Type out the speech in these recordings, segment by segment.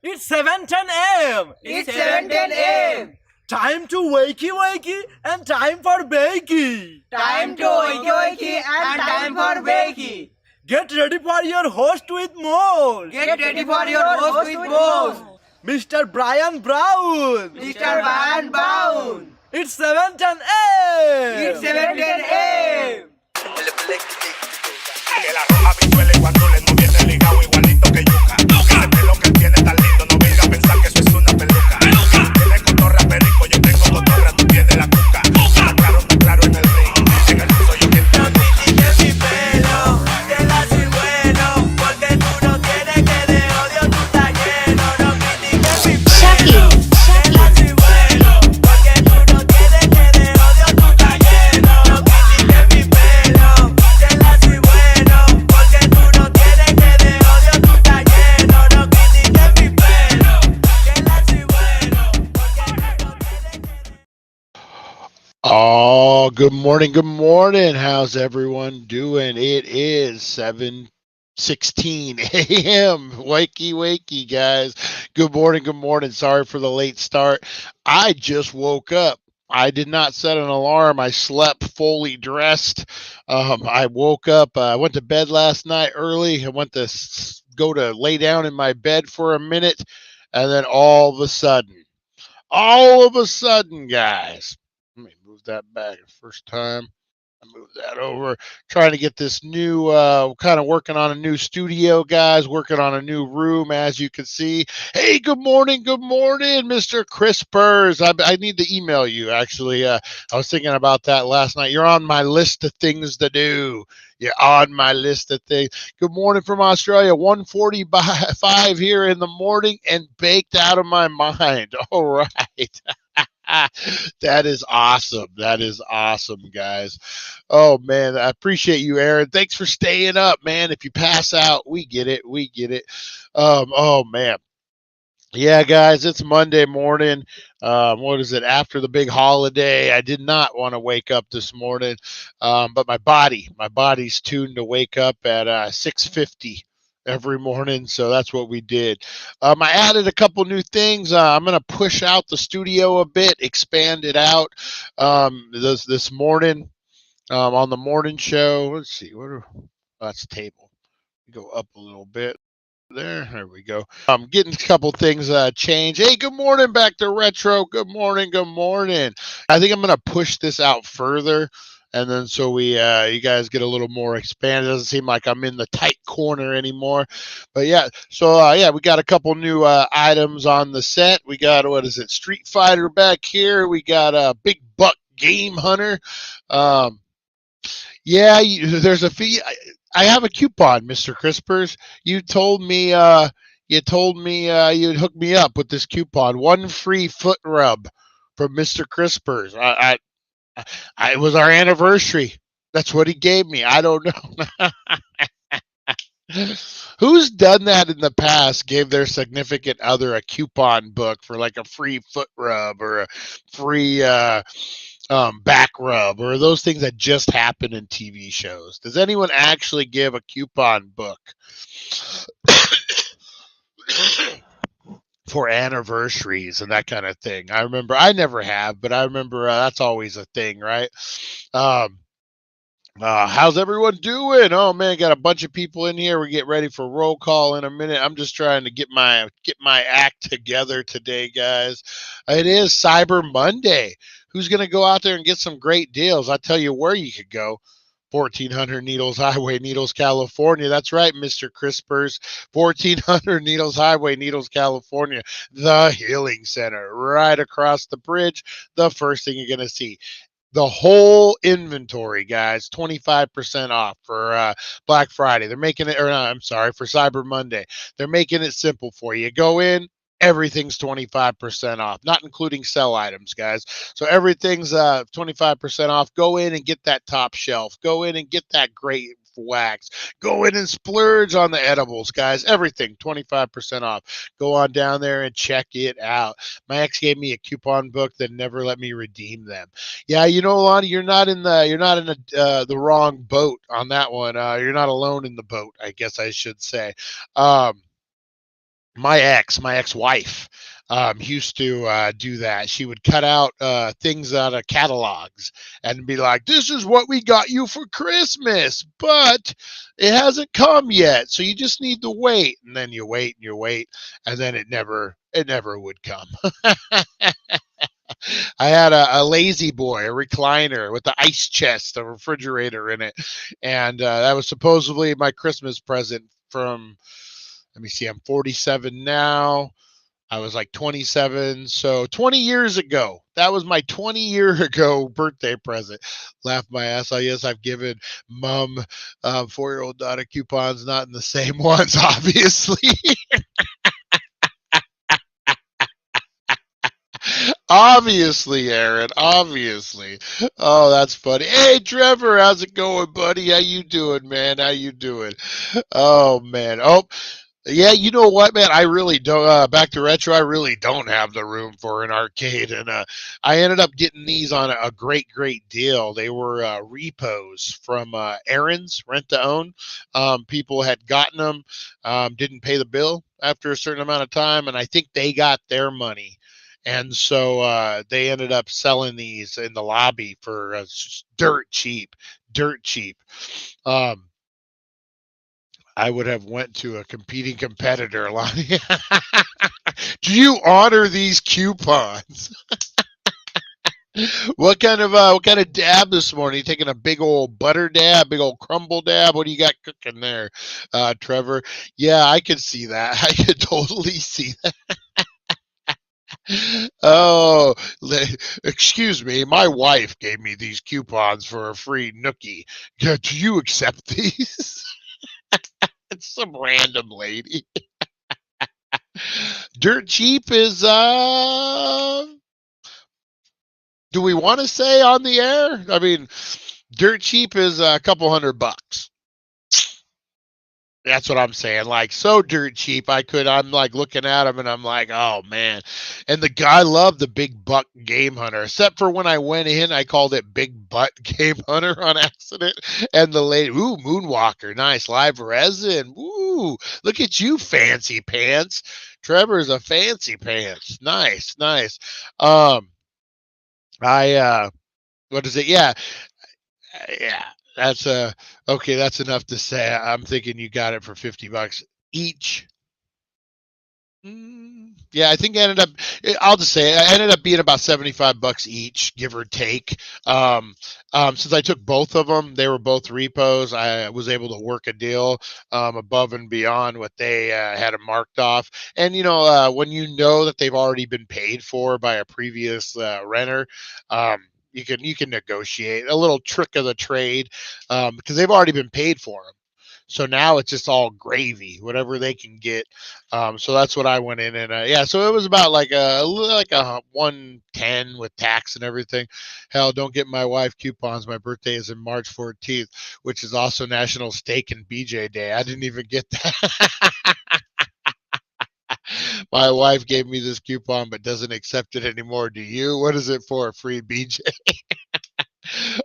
It's 7:10 a.m. It's 7:10 a.m. Time to wakey wakey and time for bakey. Time to wakey wakey and time for bakey. Get ready for your host with more. Get ready for your host with more. Mr. Brian Brown. Mr. Brian Brown. It's 7:10 a.m. It's 7:10 a.m. Que la roja pichuela y cuando le no viene ligado igualito que yuca. Ese pelo que tiene tan lindo, no venga a pensar que eso es una peluca. Tiene cotorra perico, yo tengo cotorra, tú tienes la cuca. Está claro en el ring, en el piso yo quien te no critiques mi pelo, te la soy bueno, porque tú no tienes que de odio tú estás lleno. No critiques mi pelo, te la soy bueno, porque tú no tienes que de odio tú estás lleno. No critiques mi pelo, te la soy bueno, porque tú no tienes que de odio tú estás lleno. No critiques mi pelo, te la soy bueno, porque tú no tienes que. Oh, good morning. How's everyone doing? It is 7:16 a.m. Wakey, guys. Good morning. Sorry for the late start. I just woke up. I did not set an alarm. I slept fully dressed. I woke up. I went to bed last night early. I went to go to lay down in my bed for a minute. And then all of a sudden, guys, let me move that back first time. I move that over. Trying to get this new, kind of working on a new studio, guys. Working on a new room, as you can see. Hey, good morning, Mr. Crispers. I need to email you, actually. I was thinking about that last night. You're on my list of things to do. You're on my list of things. Good morning from Australia. 1:45 here in the morning and baked out of my mind. All right. That is awesome. Guys. Oh man, I appreciate you, Aaron. Thanks for staying up, man. If you pass out, we get it. Oh man. Yeah, guys, it's Monday morning. What is it? After the big holiday, I did not want to wake up this morning, but my body's tuned to wake up at 6:50 every morning, so that's what we did. I added a couple new things. I'm going to push out the studio a bit, expand it out this morning on the morning show. Let's see, that's the table. Go up a little bit. There we go. I'm getting a couple things changed. Hey, good morning back to Retro. Good morning. I think I'm going to push this out further and then so we you guys get a little more expanded. It doesn't seem like I'm in the tight corner anymore, but yeah. So yeah, we got a couple new items on the set. We got, what is it, Street Fighter back here. We got a Big Buck Game Hunter. Yeah, there's a fee. I have a coupon, Mr. Crispers. You told me you'd hook me up with this coupon. One free foot rub from Mr. Crispers. It was our anniversary. That's what he gave me. I don't know. Who's done that in the past? Gave their significant other a coupon book for like a free foot rub or a free back rub, or those things that just happen in TV shows? Does anyone actually give a coupon book for anniversaries and that kind of thing? I remember, I never have, but I remember that's always a thing, right? How's everyone doing? Oh man, got a bunch of people in here. We get ready for roll call in a minute. I'm just trying to get my act together today, guys. It is Cyber Monday. Who's gonna go out there and get some great deals? I'll tell you where you could go. 1400 Needles Highway, Needles, California. That's right, Mr. Crispers. 1400 Needles Highway, Needles, California. The Healing Center, right across the bridge. The first thing you're gonna see. The whole inventory, guys, 25% off for Black Friday. They're making it, or I'm sorry, for Cyber Monday. They're making it simple for you. Go in, everything's 25% off, not including sell items, guys. So everything's 25% off. Go in and get that top shelf. Go in and get that great wax. Go in and splurge on the edibles, guys. Everything 25% off. Go on down there and check it out. My ex gave me a coupon book that never let me redeem them. Yeah, you know, Lonnie, you're not in the wrong boat on that one. You're not alone in the boat, I guess I should say. My ex-wife, used to do that. She would cut out things out of catalogs and be like, "This is what we got you for Christmas, but it hasn't come yet, so you just need to wait." And then you wait and you wait, and then it never would come. I had a lazy boy, a recliner with the ice chest, a refrigerator in it, and that was supposedly my Christmas present from. Let me see, I'm 47 now. I was like 27. So 20 years ago, that was my 20-year ago birthday present. Laugh my ass off. Yes, I've given mom 4-year-old daughter coupons, not in the same ones, obviously. Obviously, Aaron. Obviously. Oh, that's funny. Hey, Trevor, how's it going, buddy? How you doing, man? How you doing? Oh, man. Oh, yeah, you know what, man? I really don't. Back to retro, I really don't have the room for an arcade, and I ended up getting these on a great, great deal. They were repos from Aaron's Rent to Own. People had gotten them, didn't pay the bill after a certain amount of time, and I think they got their money. And so they ended up selling these in the lobby for dirt cheap, dirt cheap. I would have went to a competing competitor. Lonnie. Do you honor these coupons? What kind of dab this morning? You taking a big old butter dab, big old crumble dab? What do you got cooking there, Trevor? Yeah, I could see that. I could totally see that. Oh, excuse me. My wife gave me these coupons for a free nookie. Do you accept these? It's some random lady. Dirt cheap is do we want to say on the air? I mean, dirt cheap is a couple $100. That's what I'm saying. Like, so dirt cheap. I'm like looking at him and I'm like, oh man. And the guy loved the Big Buck Game Hunter, except for when I went in, I called it Big Butt Game Hunter on accident. And the lady, ooh, Moonwalker, nice live resin. Ooh, look at you, fancy pants. Trevor's a fancy pants. Nice, nice. What is it? Yeah. Yeah. That's okay. That's enough to say. I'm thinking you got it for $50 each. Yeah, I think I ended up. I'll just say I ended up being about $75 each, give or take. Since I took both of them, they were both repos. I was able to work a deal above and beyond what they had them marked off. And when you know that they've already been paid for by a previous renter, you can negotiate a little trick of the trade because they've already been paid for them. So now it's just all gravy, whatever they can get. So that's what I went in and yeah. So it was about like a 110 with tax and everything. Hell, don't get my wife coupons. My birthday is in March 14th, which is also National Steak and BJ Day. I didn't even get that. My wife gave me this coupon, but doesn't accept it anymore. Do you? What is it for? Free BJ?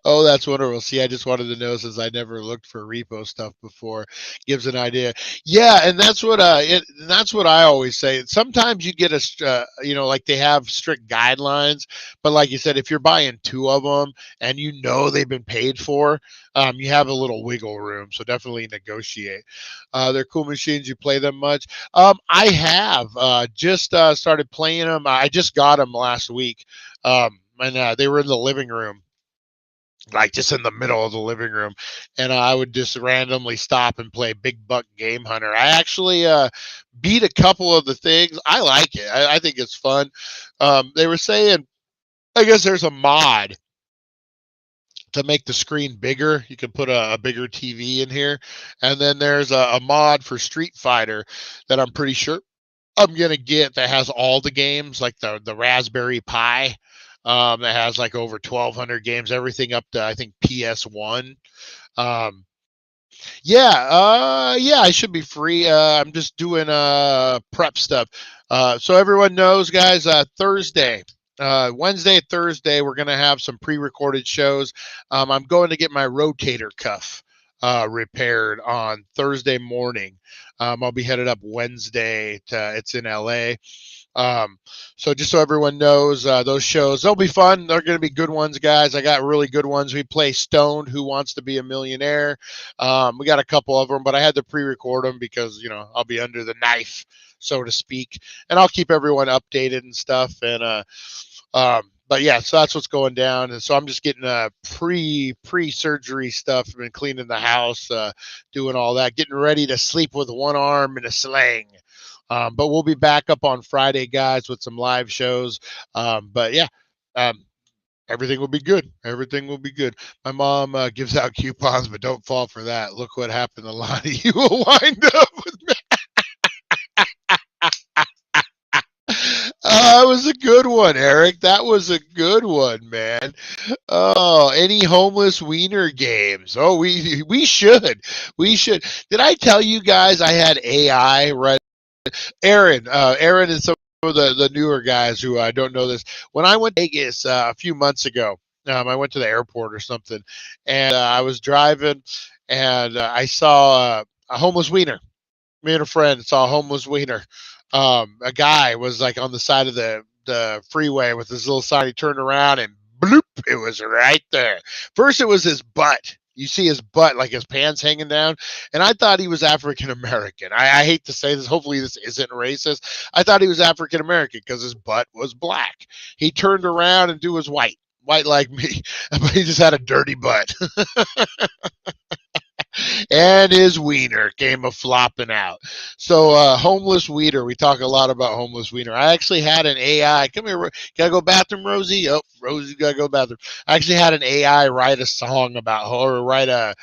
Oh, that's wonderful. See, I just wanted to know since I never looked for repo stuff before. Gives an idea. Yeah, and that's what that's what I always say. Sometimes you get like they have strict guidelines, but like you said, if you're buying two of them and they've been paid for, you have a little wiggle room. So definitely negotiate. They're cool machines. You play them much? I have just started playing them. I just got them last week, and they were in the living room. Like just in the middle of the living room, and I would just randomly stop and play Big Buck Game Hunter. I actually beat a couple of the things. I like it. I think it's fun. They were saying, I guess there's a mod to make the screen bigger. You can put a bigger TV in here, and then there's a mod for Street Fighter that I'm pretty sure I'm gonna get that has all the games, like the Raspberry Pi. That has like over 1,200 games, everything up to I think PS1. Yeah, I should be free. I'm just doing prep stuff. So everyone knows, guys, Thursday, Wednesday, Thursday, we're gonna have some pre-recorded shows. I'm going to get my rotator cuff repaired on Thursday morning. I'll be headed up Wednesday it's in LA. So just so everyone knows, those shows, they'll be fun. They're going to be good ones, guys. I got really good ones. We play Stoned, Who Wants to Be a Millionaire. We got a couple of them, but I had to pre-record them because, I'll be under the knife, so to speak, and I'll keep everyone updated and stuff. And, but yeah, so that's what's going down. And so I'm just getting pre-surgery stuff. I've been cleaning the house, doing all that, getting ready to sleep with one arm in a sling. But we'll be back up on Friday, guys, with some live shows. But yeah, everything will be good. Everything will be good. My mom gives out coupons, but don't fall for that. Look what happened to Lonnie. You will wind up with me. That was a good one, Eric. That was a good one, man. Oh, any homeless wiener games? Oh, we should. We should. Did I tell you guys I had AI right? Aaron and some of the newer guys who don't know this. When I went to Vegas a few months ago, I went to the airport or something, and I was driving, and I saw a homeless wiener. Me and a friend saw a homeless wiener. A guy was like on the side of the freeway with his little sign. He turned around and bloop, it was right there. First, it was his butt. You see his butt, like his pants hanging down. And I thought he was African American. I hate to say this. Hopefully this isn't racist. I thought he was African American because his butt was black. He turned around and was white like me. But he just had a dirty butt. And his wiener came a flopping out. So homeless wiener, we talk a lot about homeless wiener. I actually had an AI. Come here, gotta go bathroom, Rosie? Oh, Rosie gotta go bathroom. I actually had an AI write a song about, or write a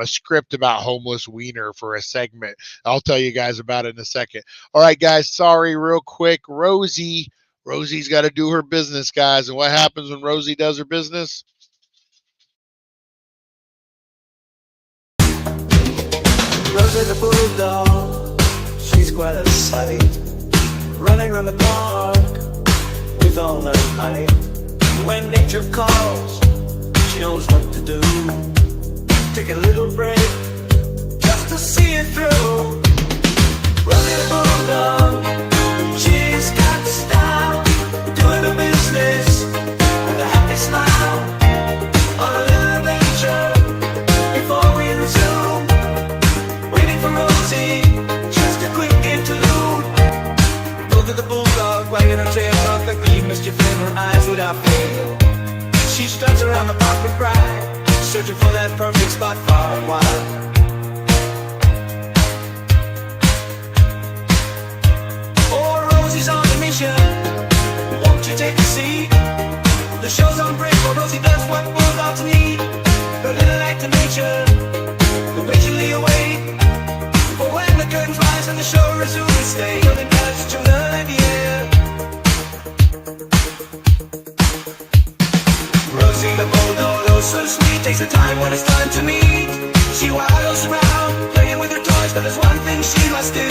script about homeless wiener for a segment. I'll tell you guys about it in a second. All right, guys, sorry, real quick. Rosie's got to do her business, guys. And what happens when Rosie does her business? Rosie the bulldog, she's quite a sight, running around the park with all her might. When nature calls, she knows what to do. Take a little break just to see it through. Rosie the bulldog, she's got style, doing her business with a happy smile. On a little adventure before we resume. Waiting for Rosie, just a quick interlude. Rosie the bulldog, wagging her tail perfectly, mischief in her eyes without fail. She struts around the park with pride, searching for that perfect spot far and wide. Oh, Rosie's on a mission, won't you take a seat? The show's on break, for Rosie does what bulldogs need. Her little act of nature, the patiently await for when the curtain flies and the show resumes its stay. Nothing touch to learn, yeah. Rosie the bulldog, oh so sweet, takes her time when it's time to meet. She waddles around, playing with her toys, but there's one thing she must do,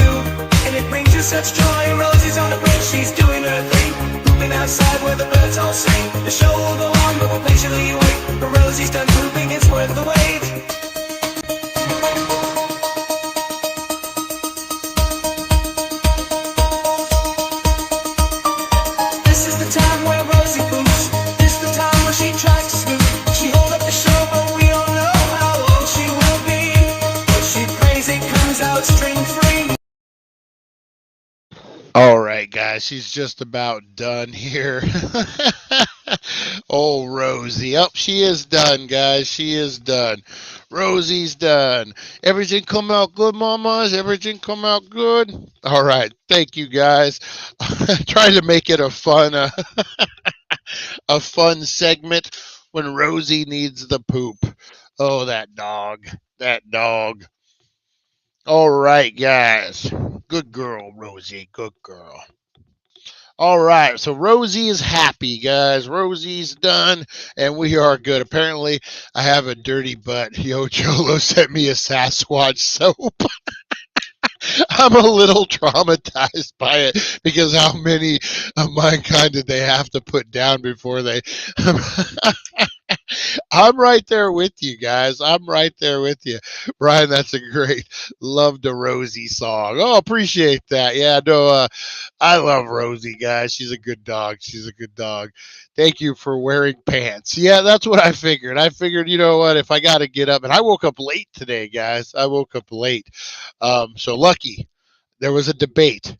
and it brings her such joy. Rosie's on the bridge, she's doing her thing, pooping outside where the birds all sing. The show will go on, but we'll patiently wait. But Rosie's done pooping, it's worth the wait. This is the time where Rosie poops. This is the time where she tries to snoop. She hold up the show, but we all know how old she will be. But she prays it comes out string free. All right, guys, she's just about done here. Oh, Rosie. Oh, she is done, guys. She is done. Rosie's done. Everything come out good, mamas? Everything come out good? All right. Thank you, guys. Trying to make it a fun a fun segment when Rosie needs the poop. Oh, that dog. That dog. All right, guys. Good girl, Rosie. Good girl. All right, so Rosie is happy, guys. Rosie's done, and we are good. Apparently, I have a dirty butt. Yo, Cholo sent me a Sasquatch soap. I'm a little traumatized by it because how many of mankind did they have to put down before they... I'm right there with you, guys. I'm right there with you. Brian, that's a great Love the Rosie song. Oh, appreciate that. Yeah, no, I love Rosie, guys. She's a good dog. She's a good dog. Thank you for wearing pants. Yeah, that's what I figured. I figured, you know what, if I got to get up, and I woke up late today, guys. I woke up late. So lucky. There was a debate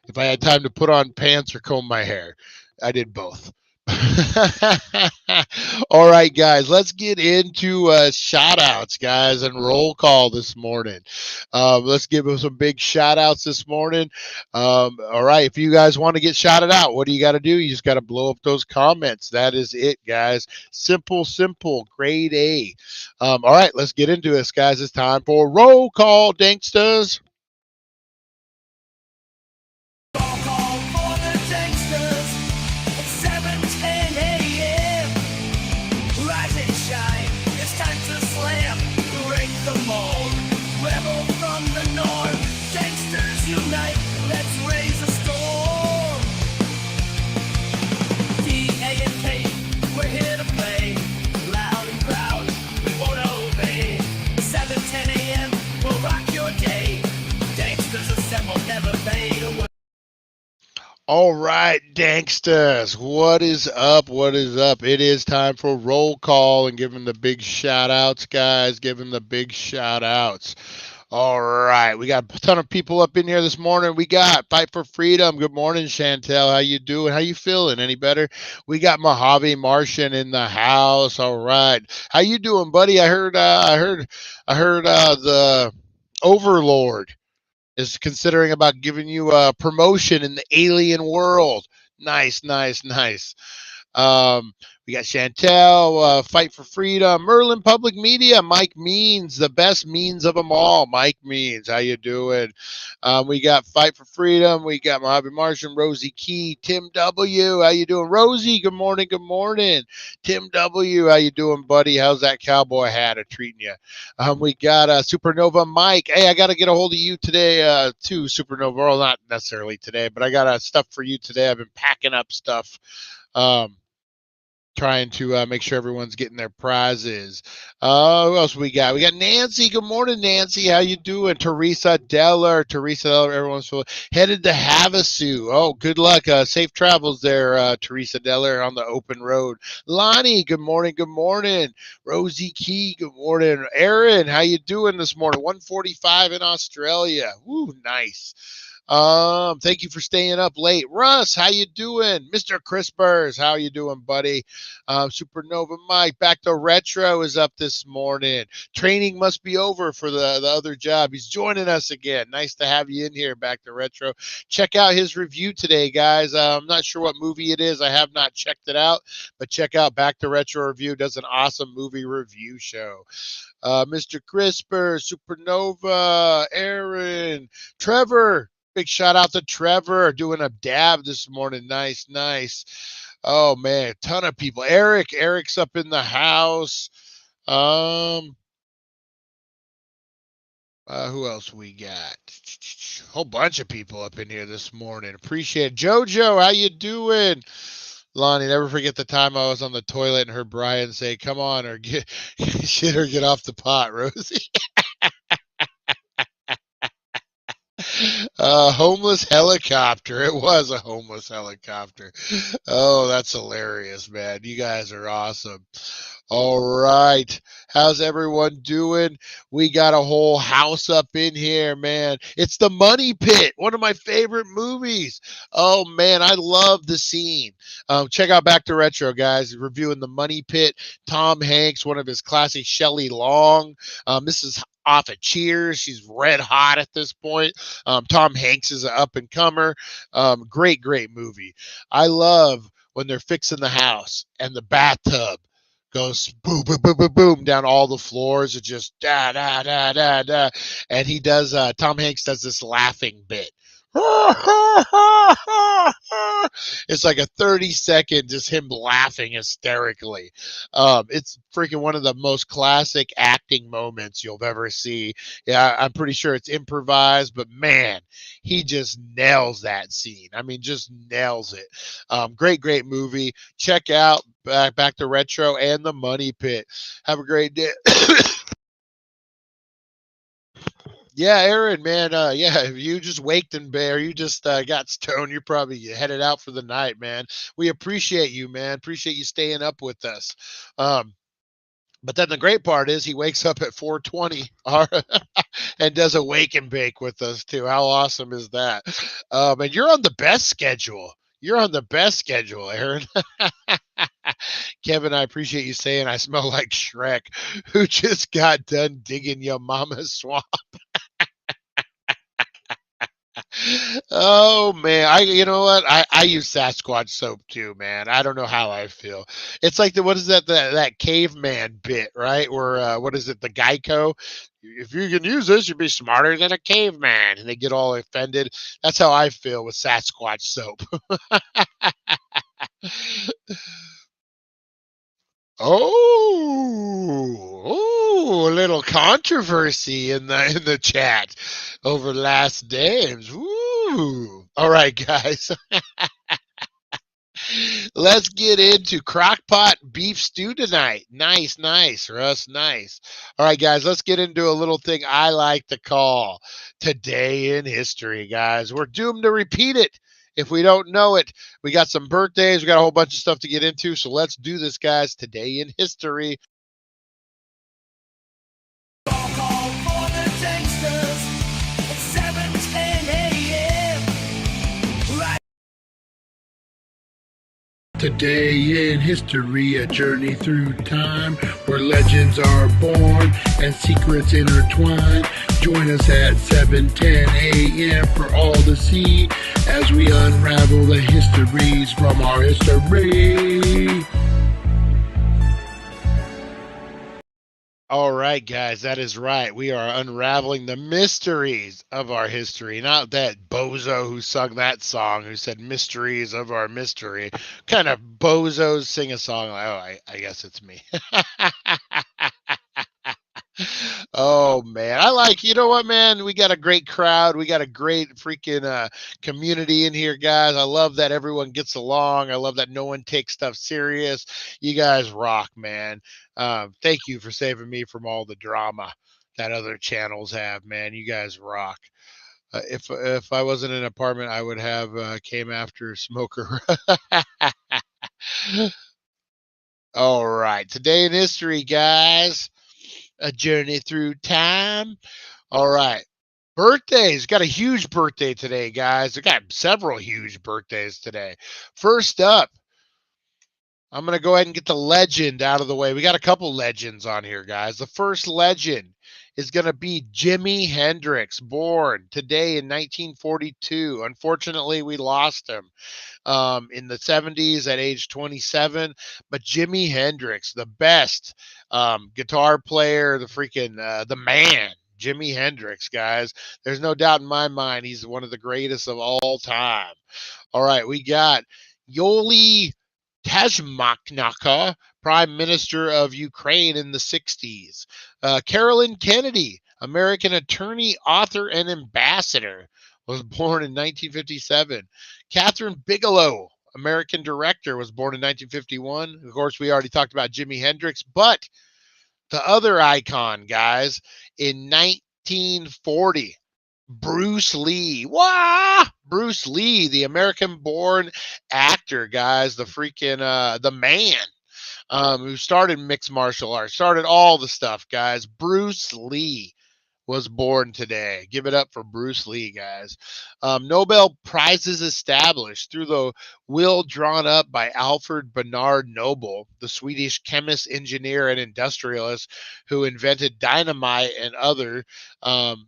if I had time to put on pants or comb my hair. I did both. All right, guys, let's get into shout outs, guys, and roll call this morning. Let's give them some big shout outs this morning. All right, if you guys want to get shouted out, what do you got to do? You just got to blow up those comments. That is it, guys. Simple, grade A. All right, let's get into this, guys. It's time for roll call, Danksters. Unite, let's raise a storm. D-A-N-K, we're here to play. Loud and proud, we won't obey. 7, 10 a.m., we'll rock your day. Gangsters assemble, never fade away. All right, Danksters, what is up? What is up? It is time for roll call and giving the big shout outs, guys. Giving the big shout outs. All right, we got a ton of people up in here this morning. We got Fight for Freedom. Good morning, Chantel. How you doing? How you feeling? Any better? We got Mojave Martian in the house. All right, how you doing, buddy? I heard the Overlord is considering about giving you a promotion in the alien world. Nice. We got Chantel, Fight for Freedom, Merlin Public Media, Mike Means, the best means of them all. Mike Means, how you doing? We got Fight for Freedom. We got Mojave Martian, Rosie Key, Tim W. How you doing, Rosie? Good morning. Tim W. How you doing, buddy? How's that cowboy hat treating you? We got Supernova Mike. Hey, I got to get a hold of you today, too, Supernova. Well, not necessarily today, but I got stuff for you today. I've been packing up stuff. Trying to make sure everyone's getting their prizes. Who else we got? We got Nancy. Good morning, Nancy. How you doing? Teresa Deller, everyone's headed to Havasu. Oh, good luck. Safe travels there, Teresa Deller, on the open road. Lonnie, good morning. Rosie Key, good morning. Aaron, how you doing this morning? 1:45 in Australia. Woo, nice. Thank you for staying up late. Russ, how you doing? Mr. Crispers, how you doing, buddy? Supernova Mike, back to retro is up this morning. Training must be over for the other job. He's joining us again. Nice to have you in here, back to retro. Check out his review today, guys. I'm not sure what movie it is. I have not checked it out, but check out Back to Retro Review. Does an awesome movie review show. Mr. Crisper, Supernova, Aaron, Trevor. Big shout out to Trevor doing a dab this morning. Nice, nice. Oh man, ton of people. Eric's up in the house. Who else we got? Whole bunch of people up in here this morning. Appreciate it. Jojo, how you doing? Lonnie, never forget the time I was on the toilet and heard Brian say, "Come on," or get shit or get off the pot, Rosie. Homeless helicopter. It was a homeless helicopter. Oh, that's hilarious, man. You guys are awesome. All right. How's everyone doing? We got a whole house up in here, man. It's The Money Pit, one of my favorite movies. Oh, man, I love the scene. Check out Back to Retro, guys. Reviewing The Money Pit. Tom Hanks, one of his classics, Shelley Long. This is off of Cheers. She's red hot at this point. Tom Hanks is an up-and-comer. Great, great movie. I love when they're fixing the house and the bathtub goes boom, boom, boom, boom, boom down all the floors. It just da, da, da, da, da. And he does, Tom Hanks does this laughing bit. It's like a 30-second just him laughing hysterically. It's freaking one of the most classic acting moments you'll ever see. Yeah, I'm pretty sure it's improvised, but man, he just nails that scene. I mean, just nails it. Great, great movie. Check out Back to Retro and The Money Pit. Have a great day. Yeah, Aaron, man. Yeah, if you just waked in bed, you just got stoned, you're probably headed out for the night, man. We appreciate you, man. Appreciate you staying up with us. But then the great part is he wakes up at 4:20 and does a wake and bake with us too. How awesome is that? And you're on the best schedule. You're on the best schedule, Aaron. Kevin, I appreciate you saying I smell like Shrek, who just got done digging your mama's swamp. Oh man, you know what? I use Sasquatch soap too, man. I don't know how I feel. It's like what is that caveman bit, right? Or what is it, the Geico? If you can use this, you'd be smarter than a caveman, and they get all offended. That's how I feel with Sasquatch soap. Oh, a little controversy in the chat over last names. Ooh. All right, guys. Let's get into crockpot beef stew tonight. Nice, nice, Russ. Nice. All right, guys, let's get into a little thing I like to call Today in History, guys. We're doomed to repeat it if we don't know it. We got some birthdays. We got a whole bunch of stuff to get into. So let's do this, guys. Today in History. Today in history, a journey through time where legends are born and secrets intertwine. Join us at 7:10 a.m. for all to see as we unravel the histories from our history. All right, guys, that is right. We are unraveling the mysteries of our history. Not that bozo who sung that song who said mysteries of our mystery. Kind of bozos sing a song like, oh, I guess it's me. Oh man, I like, you know what, man, we got a great crowd. We got a great freaking community in here, guys. I love that everyone gets along. I love that no one takes stuff serious. You guys rock, man. Thank you for saving me from all the drama that other channels have, man. You guys rock. If I wasn't in an apartment, I would have came after Smoker. All right, today in history, guys. A journey through time. All right. Birthdays. Got a huge birthday today, guys. We got several huge birthdays today. First up, I'm going to go ahead and get the legend out of the way. We got a couple legends on here, guys. The first legend is going to be Jimi Hendrix, born today in 1942. Unfortunately, we lost him in the 70s at age 27. But Jimi Hendrix, the best guitar player, the man. Jimi Hendrix, guys. There's no doubt in my mind he's one of the greatest of all time. All right, we got Yoli Tashmaknaka, Prime Minister of Ukraine in the 60s. Carolyn Kennedy, American attorney, author, and ambassador, was born in 1957. Catherine Bigelow, American director, was born in 1951. Of course, we already talked about Jimi Hendrix, but the other icon, guys, in 1940, Bruce Lee. Wah! Bruce Lee, the American-born actor, guys, the man who started mixed martial arts, started all the stuff, guys. Bruce Lee was born today. Give it up for Bruce Lee, guys. Nobel Prizes established through the will drawn up by Alfred Bernard Nobel, the Swedish chemist, engineer, and industrialist who invented dynamite and other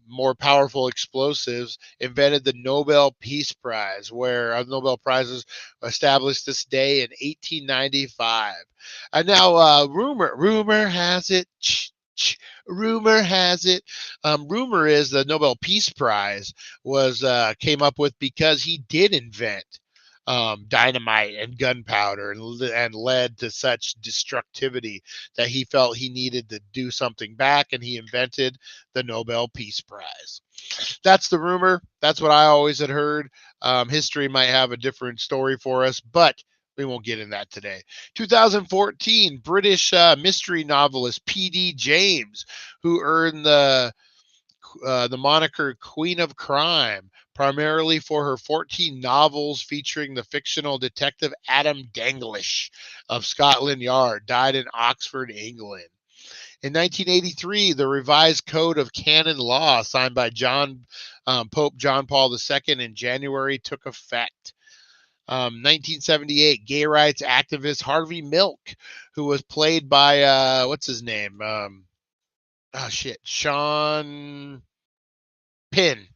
more powerful explosives, invented the Nobel Peace Prize, where Nobel Prizes established this day in 1895. And now, rumor has it. Rumor has it. Rumor is the Nobel Peace Prize was came up with because he did invent dynamite and gunpowder and led to such destructivity that he felt he needed to do something back, and he invented the Nobel Peace Prize. That's the rumor. That's what I always had heard. History might have a different story for us, but we won't get in that today. 2014, British mystery novelist P.D. James, who earned the moniker Queen of Crime, primarily for her 14 novels featuring the fictional detective Adam Danglish of Scotland Yard, died in Oxford, England. In 1983, the revised Code of Canon Law, signed by Pope John Paul II in January, took effect. 1978, gay rights activist Harvey Milk, who was played by what's his name? Sean Penn,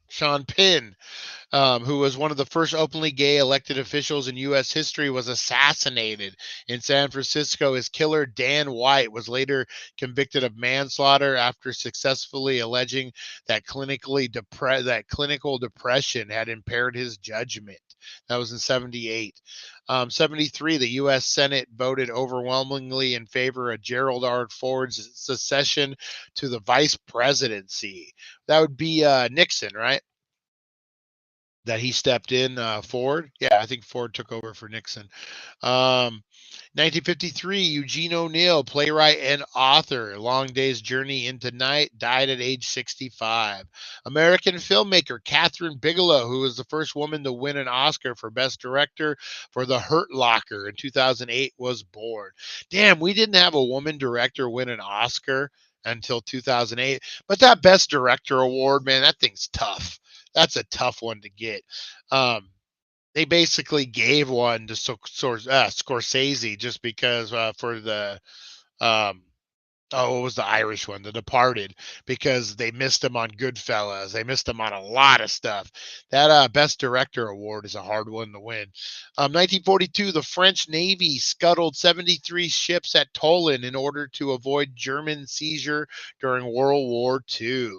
who was one of the first openly gay elected officials in U.S. history, was assassinated in San Francisco. His killer, Dan White, was later convicted of manslaughter after successfully alleging that clinical depression had impaired his judgment. That was in 78. 73, the U.S. Senate voted overwhelmingly in favor of Gerald R. Ford's succession to the vice presidency. That would be Nixon, right? That he stepped in, Ford. Yeah, I think Ford took over for Nixon. 1953, Eugene O'Neill, playwright and author, Long Day's Journey into Night, died at age 65. American filmmaker Catherine Bigelow, who was the first woman to win an Oscar for Best Director for The Hurt Locker in 2008, was born. Damn, we didn't have a woman director win an Oscar until 2008. But that Best Director award, man, that thing's tough. That's a tough one to get. They basically gave one to Scorsese just because for the what was the Irish one, The Departed, because they missed him on Goodfellas. They missed him on a lot of stuff. That Best Director award is a hard one to win. 1942, the French Navy scuttled 73 ships at Toulon in order to avoid German seizure during World War II.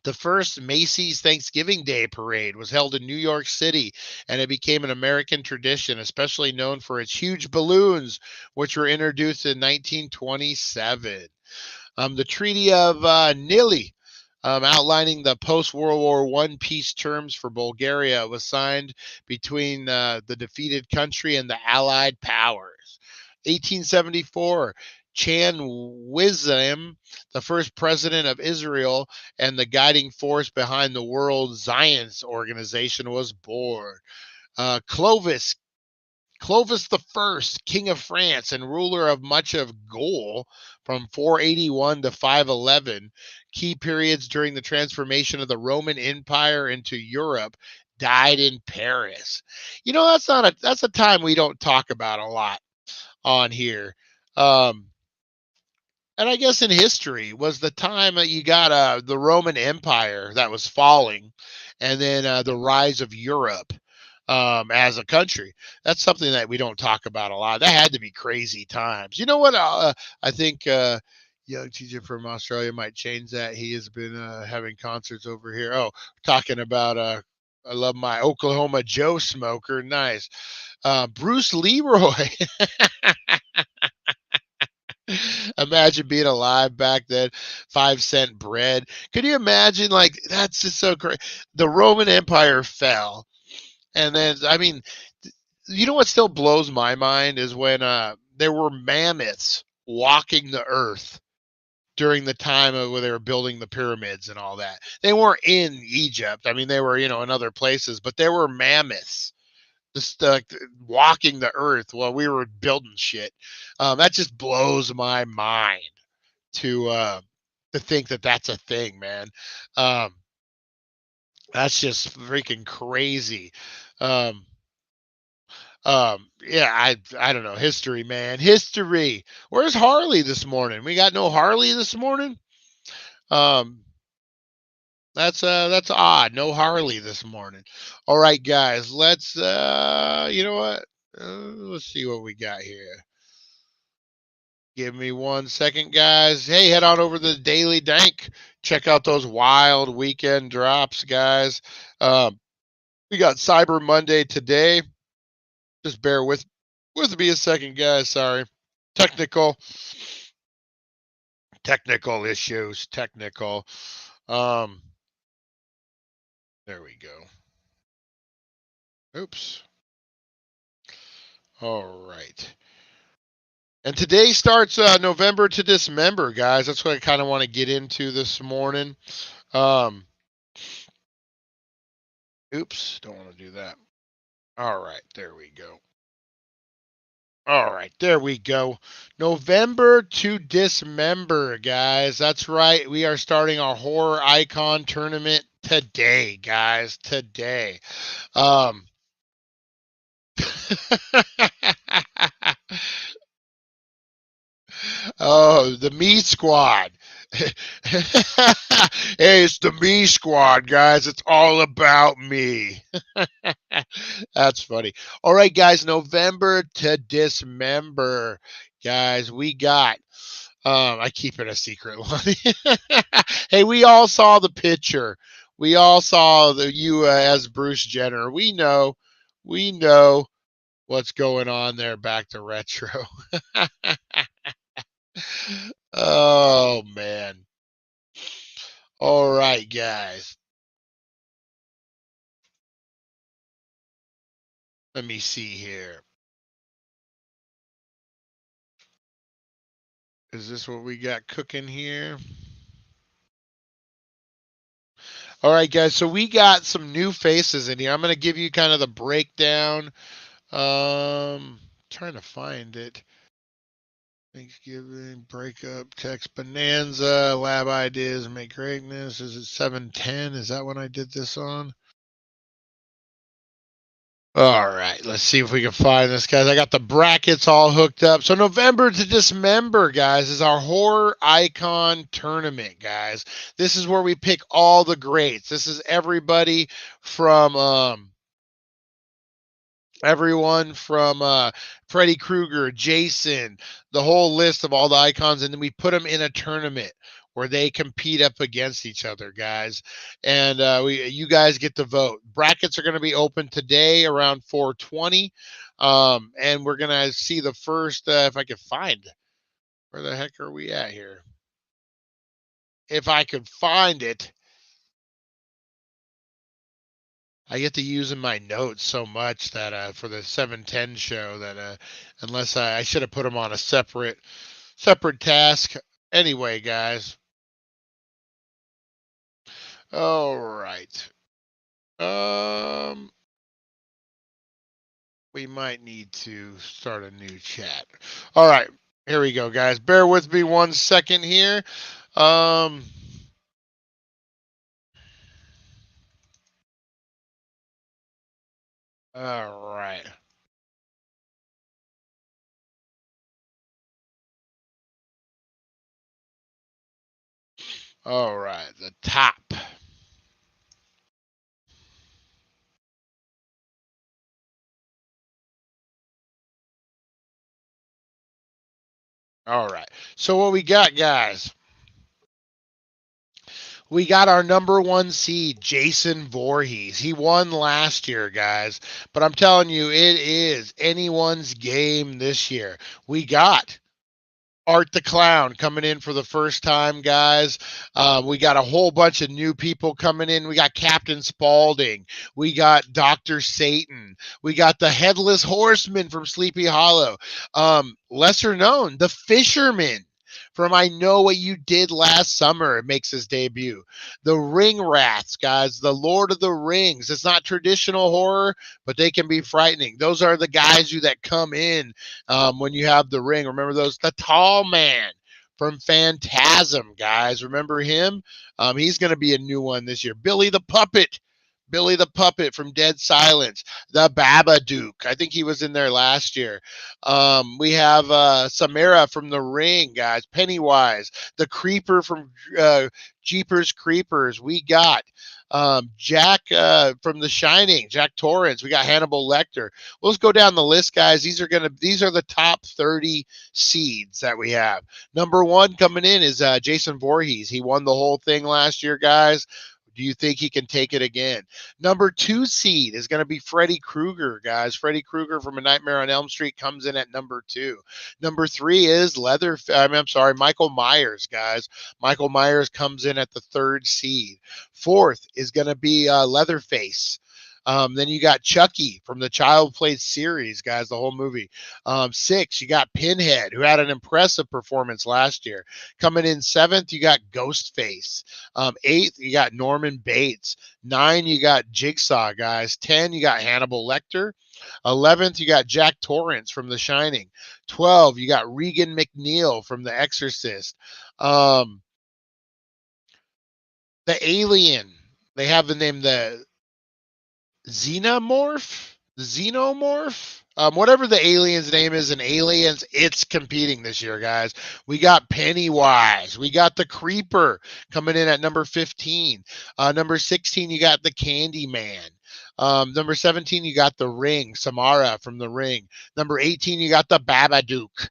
The first Macy's Thanksgiving Day Parade was held in New York City, and it became an American tradition, especially known for its huge balloons, which were introduced in 1927. The Treaty of Nili, outlining the post-World War I peace terms for Bulgaria, was signed between the defeated country and the Allied powers. 1874, Chan Wizam, the first president of Israel and the guiding force behind the World Zionist Organization, was born. Clovis Clovis the First, King of France and ruler of much of Gaul from 481 to 511, key periods during the transformation of the Roman Empire into Europe, died in Paris. You know, that's a time we don't talk about a lot on here. And I guess in history was the time that you got the Roman Empire that was falling, and then the rise of Europe as a country. That's something that we don't talk about a lot. That had to be crazy times. You know what? I think young TJ from Australia might change that. He has been having concerts over here. Oh, talking about I love my Oklahoma Joe smoker. Nice. Bruce Leroy. Imagine being alive back then, 5-cent bread. Could you imagine? Like, that's just so crazy. The Roman Empire fell. And then, I mean, you know what still blows my mind is when there were mammoths walking the earth during the time of where they were building the pyramids and all that. They weren't in Egypt. I mean, they were, in other places, but there were mammoths just walking the earth while we were building shit. That just blows my mind to think that that's a thing, man. That's just freaking crazy. Um, yeah, I don't know. History, man. History. Where's Harley this morning? We got no Harley this morning. Um, that's odd. No Harley this morning. All right, guys. Let's you know what? Let's see what we got here. Give me 1 second, guys. Hey, head on over to the Daily Dank. Check out those wild weekend drops, guys. We got Cyber Monday today. Just bear with me a second, guys. Sorry. Technical issues. Technical. There we go. Oops. All right. And today starts November to Dismember, guys. That's what I kind of want to get into this morning. Oops, don't want to do that. All right, there we go. All right, there we go. November to Dismember, guys. That's right. We are starting our horror icon tournament today, guys. Today. Oh, the Me Squad. Hey, it's the Me Squad, guys. It's all about me. That's funny. All right, guys. November to Dismember, guys. We got. I keep it a secret, Lonnie. Hey, we all saw the picture. We all saw you as Bruce Jenner. We know what's going on there. Back to retro. Oh man. All right, guys. Let me see here. Is this what we got cooking here? All right, guys. So we got some new faces in here. I'm going to give you kind of the breakdown. Trying to find it. Thanksgiving, breakup, text bonanza, lab ideas, make greatness. Is it 710? Is that when I did this on? All right, let's see if we can find this, guys. I got the brackets all hooked up. So November to Dismember, guys, is our horror icon tournament, guys. This is where we pick all the greats. This is everybody from everyone from Freddy Krueger, Jason, the whole list of all the icons, and then we put them in a tournament where they compete up against each other, guys. And you guys get to vote. Brackets are going to be open today around 4:20, and we're going to see the first. If I can find, where the heck are we at here? If I could find it. I get to use in my notes so much that for the 710 show that unless I should have put them on a separate task. Anyway, guys. All right. We might need to start a new chat. All right, here we go, guys. Bear with me 1 second here. Um, all right. All right, the top. All right. So what we got, guys? We got our number 1 seed, Jason Voorhees. He won last year, guys. But I'm telling you, it is anyone's game this year. We got Art the Clown coming in for the first time, guys. We got a whole bunch of new people coming in. We got Captain Spaulding. We got Dr. Satan. We got the Headless Horseman from Sleepy Hollow. Lesser known, the Fisherman from I Know What You Did Last Summer makes his debut. The Ring Rats, guys, the Lord of the Rings. It's not traditional horror, but they can be frightening. Those are the guys that come in when you have the ring. Remember those? The Tall Man from Phantasm, guys. Remember him? He's going to be a new one this year. Billy the Puppet. Billy the Puppet from Dead Silence. The Babadook. I think he was in there last year. We have Samara from The Ring, guys. Pennywise. The Creeper from Jeepers Creepers. We got Jack from The Shining, Jack Torrance. We got Hannibal Lecter. Let's go down the list, guys. These are the top 30 seeds that we have. Number 1 coming in is Jason Voorhees. He won the whole thing last year, guys. Do you think he can take it again? Number 2 seed is going to be Freddy Krueger, guys. Freddy Krueger from A Nightmare on Elm Street comes in at number 2. Number 3 is Michael Myers, guys. Michael Myers comes in at the 3rd seed. 4th is going to be Leatherface. Then you got Chucky from the Child Play series, guys, the whole movie. 6, you got Pinhead, who had an impressive performance last year. Coming in 7th, you got Ghostface. 8th, you got Norman Bates. 9, you got Jigsaw, guys. 10, you got Hannibal Lecter. 11th, you got Jack Torrance from The Shining. 12, you got Regan McNeil from The Exorcist. The Alien, they have the name Xenomorph, whatever the alien's name is in Aliens, it's competing this year, guys. We got Pennywise. We got the Creeper coming in at number 15. Number 16, you got the Candyman. Number 17, you got the Ring, Samara from the Ring. Number 18, you got the Babadook.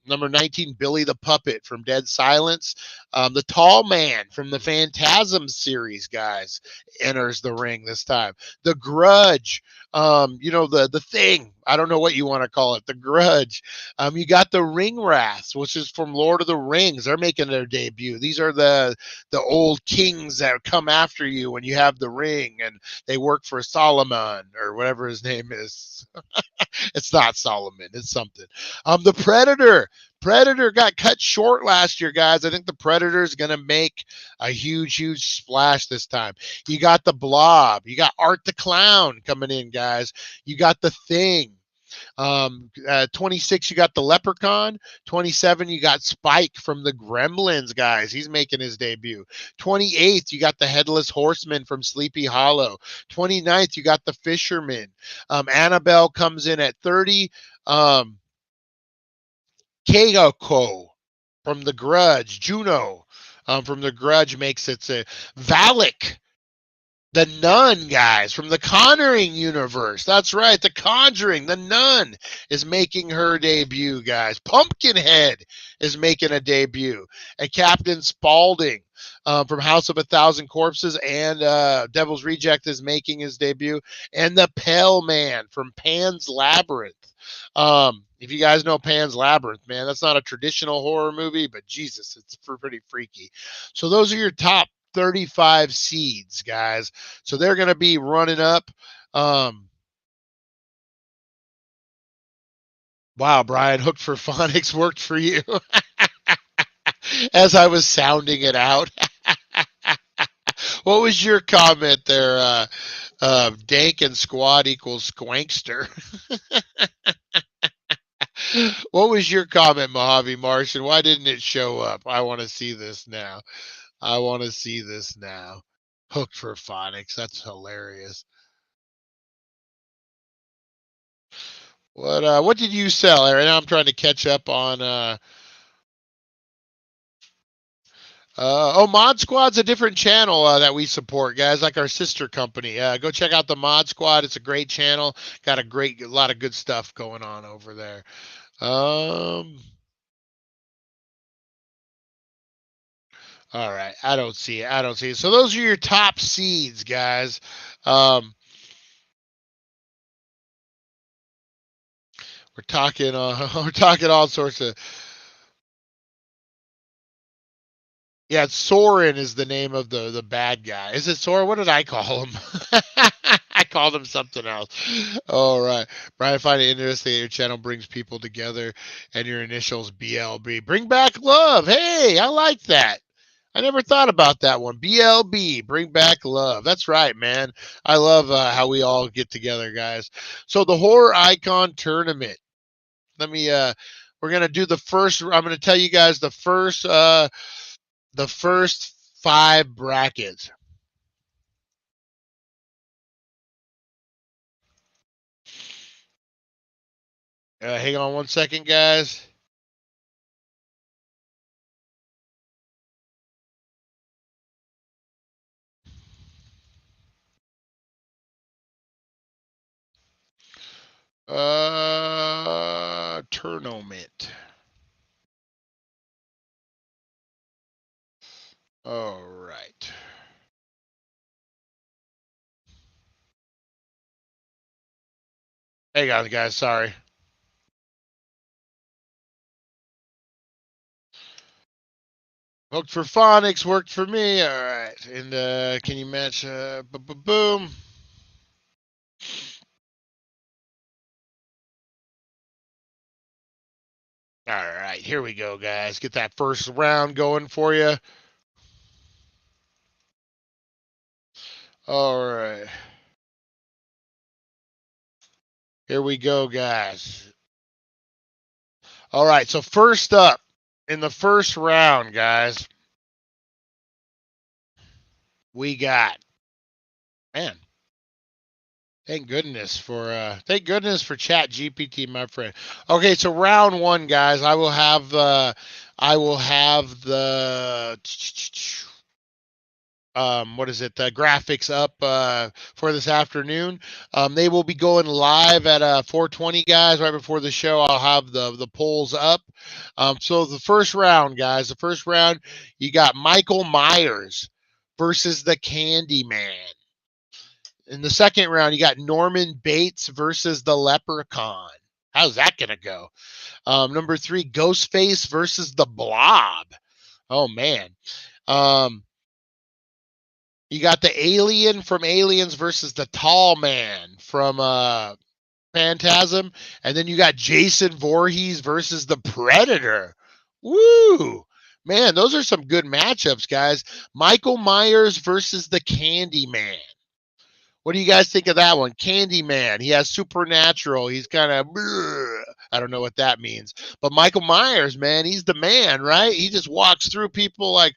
Number 19, Billy the Puppet from Dead Silence. The Tall Man from the Phantasm series, guys, enters the ring this time. The Grudge, the Thing. I don't know what you want to call it. The Grudge. You got the Ring Rats, which is from Lord of the Rings. They're making their debut. These are the old kings that come after you when you have the ring, and they work for Solomon or whatever his name is. It's not Solomon. It's something. The Predator. Predator got cut short last year, guys. I think the Predator is going to make a huge, huge splash this time. You got the Blob. You got Art the Clown coming in, guys. You got the Thing. 26, you got the Leprechaun. 27, you got Spike from the Gremlins, guys. He's making his debut. 28th, you got the Headless Horseman from Sleepy Hollow. 29th, you got the Fisherman. Annabelle comes in at 30. Keiko from The Grudge. Juno from The Grudge makes it. Valak, the Nun, guys, from the Conjuring universe. That's right, the Conjuring, the Nun is making her debut, guys. Pumpkinhead is making a debut. And Captain Spaulding from House of a Thousand Corpses and Devil's Reject is making his debut. And the Pale Man from Pan's Labyrinth. If you guys know Pan's Labyrinth, man, that's not a traditional horror movie, but Jesus, it's pretty freaky. So those are your top 35 seeds, guys. So they're going to be running up. Wow, Brian, Hooked for Phonics worked for you. As I was sounding it out. What was your comment there, Dank and Squad equals Squankster. What was your comment, Mojave Martian? Why didn't it show up? I want to see this now. I want to see this now. Hooked for phonics. That's hilarious. What did you sell, Aaron? I'm trying to catch up on Mod Squad's a different channel that we support, guys, like our sister company. Go check out the Mod Squad. It's a great channel. Got a lot of good stuff going on over there. All right. I don't see it. I don't see it. So those are your top seeds, guys. We're talking we're talking all sorts of. Yeah, Soren is the name of the bad guy. Is it Soren? What did I call him? I called him something else. All right. Brian, I find it interesting that your channel brings people together and your initials BLB. Bring back love. Hey, I like that. I never thought about that one. BLB, bring back love. That's right, man. I love how we all get together, guys. So the horror icon tournament. Let me we're going to do the first. I'm going to tell you guys the first 5 brackets. Hang on one second, guys. Tournament. All right. Hang on, guys. Sorry. Hooked for phonics worked for me. All right. And can you match? Boom. All right. Here we go, guys. Get that first round going for you. All right. Here we go, guys. All right. So first up in the first round, guys, we got, man. Thank goodness for Chat GPT, my friend. Okay, so round 1, guys. I will have the what is it? The graphics up for this afternoon. They will be going live at 4:20, guys. Right before the show, I'll have the polls up. So the first round, guys. The first round, you got Michael Myers versus the Candyman. In the second round, you got Norman Bates versus the Leprechaun. How's that going to go? Number 3, Ghostface versus the Blob. Oh, man. You got the Alien from Aliens versus the Tall Man from Phantasm. And then you got Jason Voorhees versus the Predator. Woo! Man, those are some good matchups, guys. Michael Myers versus the Candyman. What do you guys think of that one? Candyman. He has supernatural. He's kind of, I don't know what that means. But Michael Myers, man, he's the man, right? He just walks through people like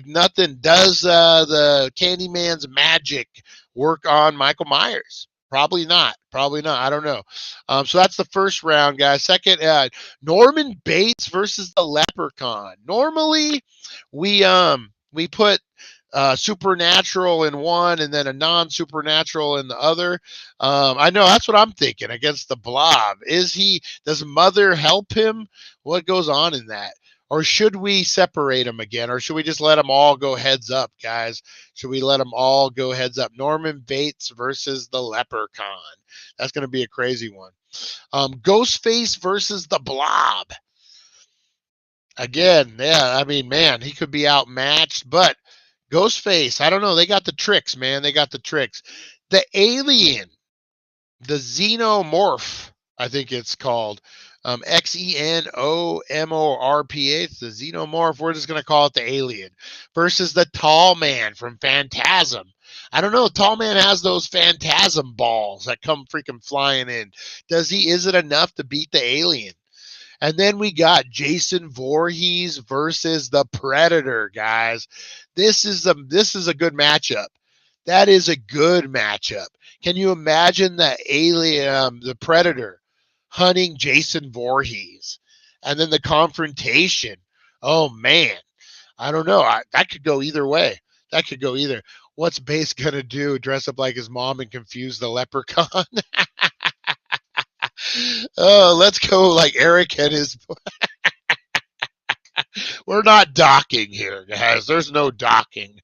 nothing. Does the Candyman's magic work on Michael Myers? Probably not. Probably not. I don't know. So that's the first round, guys. Second, Norman Bates versus the Leprechaun. Normally, we put supernatural in one and then a non-supernatural in the other. I know that's what I'm thinking against the Blob. Does Mother help him? What goes on in that? Or should we separate them again? Or should we just let them all go heads up, guys? Should we let them all go heads up? Norman Bates versus the Leprechaun. That's going to be a crazy one. Ghostface versus the Blob. Again, yeah, I mean, man, he could be outmatched, but Ghostface, I don't know. They got the tricks, man. They got the tricks. The Alien, the Xenomorph I think it's called Xenomorpha. It's the xenomorph. We're just going to call it the alien versus the tall man from Phantasm. I don't know. Tall man has those phantasm balls that come freaking flying in. Is it enough to beat the alien? And then we got Jason Voorhees versus the Predator, guys. This is a good matchup. That is a good matchup. Can you imagine the alien, the Predator, hunting Jason Voorhees, and then the confrontation? Oh man, I don't know. That could go either way. That could go either. What's Base gonna do? Dress up like his mom and confuse the leprechaun? Oh, let's go like Eric and his. We're not docking here, guys. There's no docking.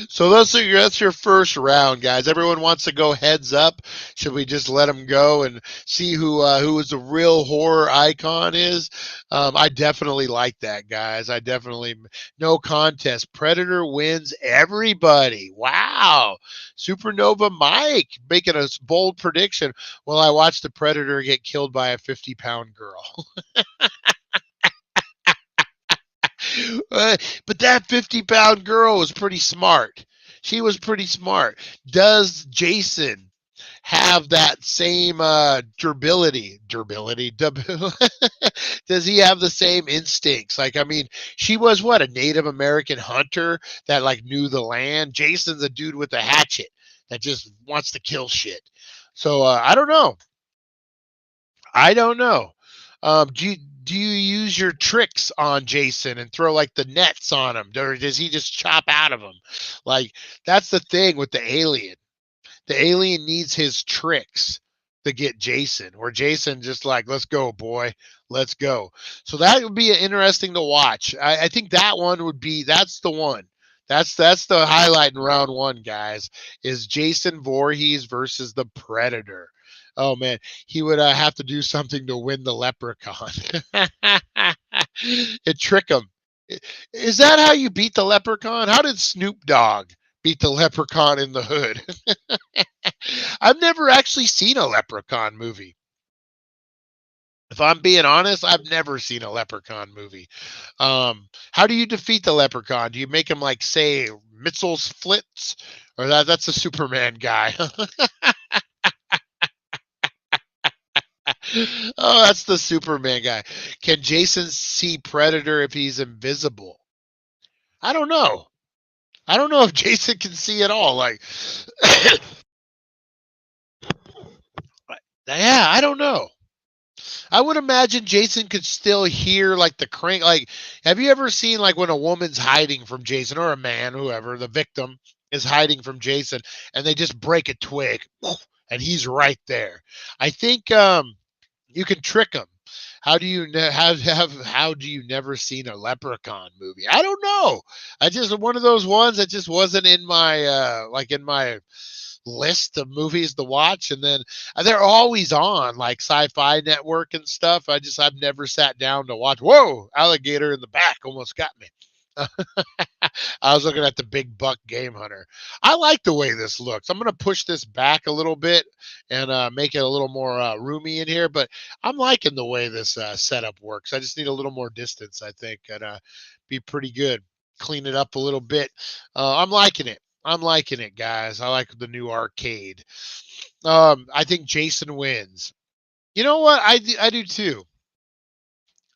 So that's your first round, guys. Everyone wants to go heads up. Should we just let them go and see who is the real horror icon is? I definitely like that, guys. I definitely no contest. Predator wins everybody. Wow, Supernova Mike making a bold prediction. Well, I watched the Predator get killed by a 50-pound girl. But that 50-pound girl was pretty smart. She was pretty smart. Does Jason have that same durability? Does he have the same instincts? Like, I mean, she was what, a Native American hunter that like knew the land. Jason's a dude with a hatchet that just wants to kill shit. So I don't know. I don't know. Do you use your tricks on Jason and throw like the nets on him, or does he just chop out of them? Like that's the thing with the alien. The alien needs his tricks to get Jason, or Jason just like, let's go, boy, let's go. So that would be interesting to watch. I think that one would be that's the one. That's the highlight in round one, guys. Is Jason Voorhees versus the Predator. Oh man, he would have to do something to win the leprechaun. It trick him. Is that how you beat the leprechaun? How did Snoop Dogg beat the leprechaun in the hood? I've never actually seen a leprechaun movie. If I'm being honest, I've never seen a leprechaun movie. How do you defeat the leprechaun? Do you make him like say Mitchell's Flits, or that's a Superman guy? Oh, that's the Superman guy. Can Jason see Predator if he's invisible? I don't know. I don't know if Jason can see at all. Like, yeah, I don't know. I would imagine Jason could still hear like the crank. Like, have you ever seen like when a woman's hiding from Jason, or a man, whoever, the victim is hiding from Jason, and they just break a twig and he's right there? I think you can trick him. How do you never seen a leprechaun movie? I don't know. I just one of those ones that just wasn't in my in my list of movies to watch. And then they're always on like Sci-Fi Network and stuff. I've never sat down to watch. Whoa, alligator in the back almost got me. I was looking at the big buck game hunter. I like the way this looks. I'm going to push this back a little bit and make it a little more roomy in here, but I'm liking the way this setup works. I just need a little more distance, I think, and be pretty good. Clean it up a little bit. I'm liking it. I'm liking it, guys. I like the new arcade. I think Jason wins. You know what? I do too.